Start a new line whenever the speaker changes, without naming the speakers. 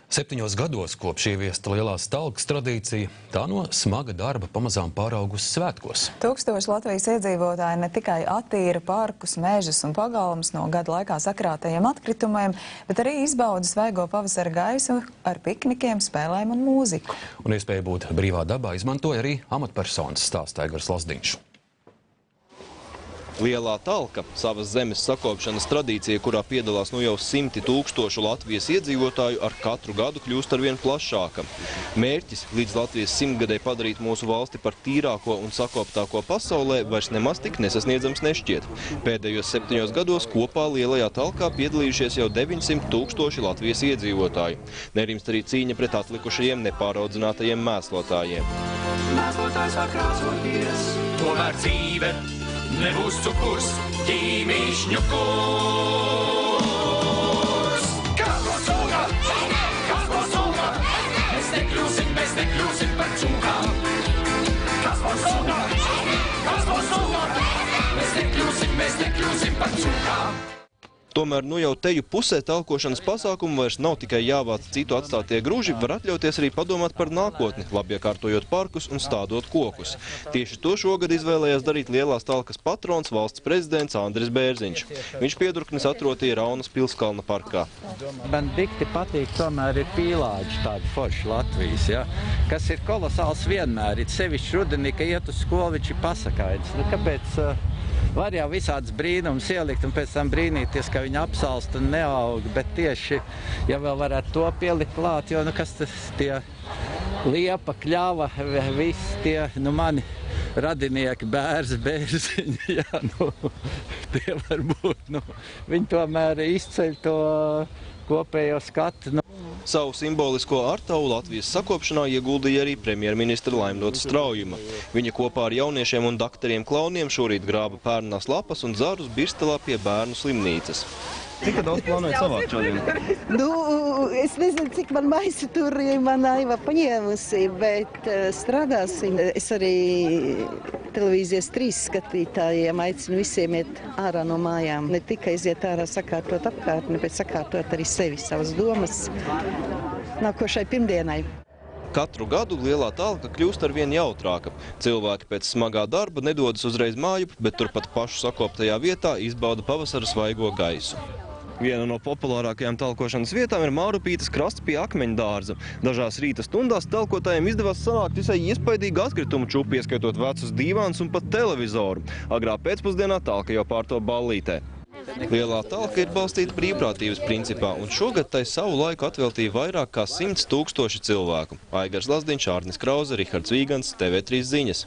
7 gados kopš ieviesta lielās talkas tradīcija, tā no smaga darba pamazām pāraugusi svētkos.
Tūkstoši Latvijas iedzīvotāji ne tikai attīra parkus, mežus un pagalmus no gada laikā sakrātajiem atkritumiem, bet arī izbauda svaigo pavasara gaisu ar piknikiem, spēlēm un mūziku. Un
iespēju būt brīvā dabā izmantoja arī amatpersonas, stāsta Aigars Lazdiņš.
Lielā talka – savas zemes sakopšanas tradīcija, kurā piedalās nu jau 100 000 Latvijas iedzīvotāju, ar katru gadu kļūst arvien plašāka. Mērķis līdz Latvijas 100-gadē padarīt mūsu valsti par tīrāko un sakoptāko pasaulē vairs nemaz tik nesasniedzams nešķiet. Pēdējos 7 gados kopā lielajā talkā piedalījušies jau 900 000 Latvijas iedzīvotāju. Nerimst arī cīņa pret atlikušajiem nepāraudzinātajiem mēslotājiem.
Mēslotājs var krāsoties, tomēr dzīve nebūs cukurs, ķīmīšņu kurs. Kas būs cūka? Kas būs cūka? Mēs nekļūsim par cūkām. Kas būs cūka? Kas būs cūka? Mēs nekļūsim par cūkām.
Tomēr nu jau teju pusē talkošanas pasākumu vairs nav tikai jāvāc citu atstātie gruži, var atļauties arī padomāt par nākotni, labi iekārtojot parkus un stādot kokus. Tieši to šogad izvēlējās darīt lielās talkas patrons, valsts prezidents Andris Bērziņš. Viņš piedurknis atrotīja Raunas Pilskalna parkā.
Man dikti patīk tomēr ir pīlāģi tādi forši Latvijas, ja? Kas ir kolosāls vienmēr, it sevišķi rudenī, ka iet uz skolu, viņš ir pasakaidis. Nu, kāpēc var jau visādas brīnums ielikt un pēc tam brīnīties, ka viņi apsalst un neaug, bet tieši, ja vēl varētu to pielikt klāt, jo, nu, kas tas tie liepa, kļava, visi tie, nu, mani radinieki, bērziņi, jā, nu, tie var būt, nu, viņi tomēr izceļ to kopējo skatu. Nu.
Savu simbolisko artavu Latvijas sakopšanā ieguldīja arī premjerministra Laimdotas Straujuma. Viņa kopā ar jauniešiem un daktariem klauniem šorīt grāba pērnās lapas un zarus Birstelā pie bērnu slimnīcas. Cik daudz plānojat savākt šodien?
Nu, es nezinu, cik man maisi tur man Aiva paņēmusi, bet strādāsim. Es arī televīzijas 3 skatītājiem aicinu visiem iet ārā no mājām. Ne tikai iziet ārā sakārtot apkārtni, bet sakārtot arī sevi, savas domas nākošai pirmdienai.
Katru gadu lielā talka kļūst arvien jautrāka. Cilvēki pēc smagā darba nedodas uzreiz māju, bet turpat pašu sakoptajā vietā izbauda pavasara svaigo gaisu. Viena no populārākajām talkošanas vietām ir Mārupītes krasts pie Akmeņu dārza. Dažās rīta stundās talkotājiem izdevās sanākt visai iespaidīgu atkritumu čupu, ieskaitot vecus dīvānus un pat televizoru. Agrā pēcpusdienā talka jau pārto ballītē. Lielā talka ir balstīta brīvprātības principā, un šogad tai savu laiku atveltīja vairāk kā 100 000 cilvēku. Aigars Lazdiņš, Ārnis Krauze, Rihards Vīgants, TV3 ziņas.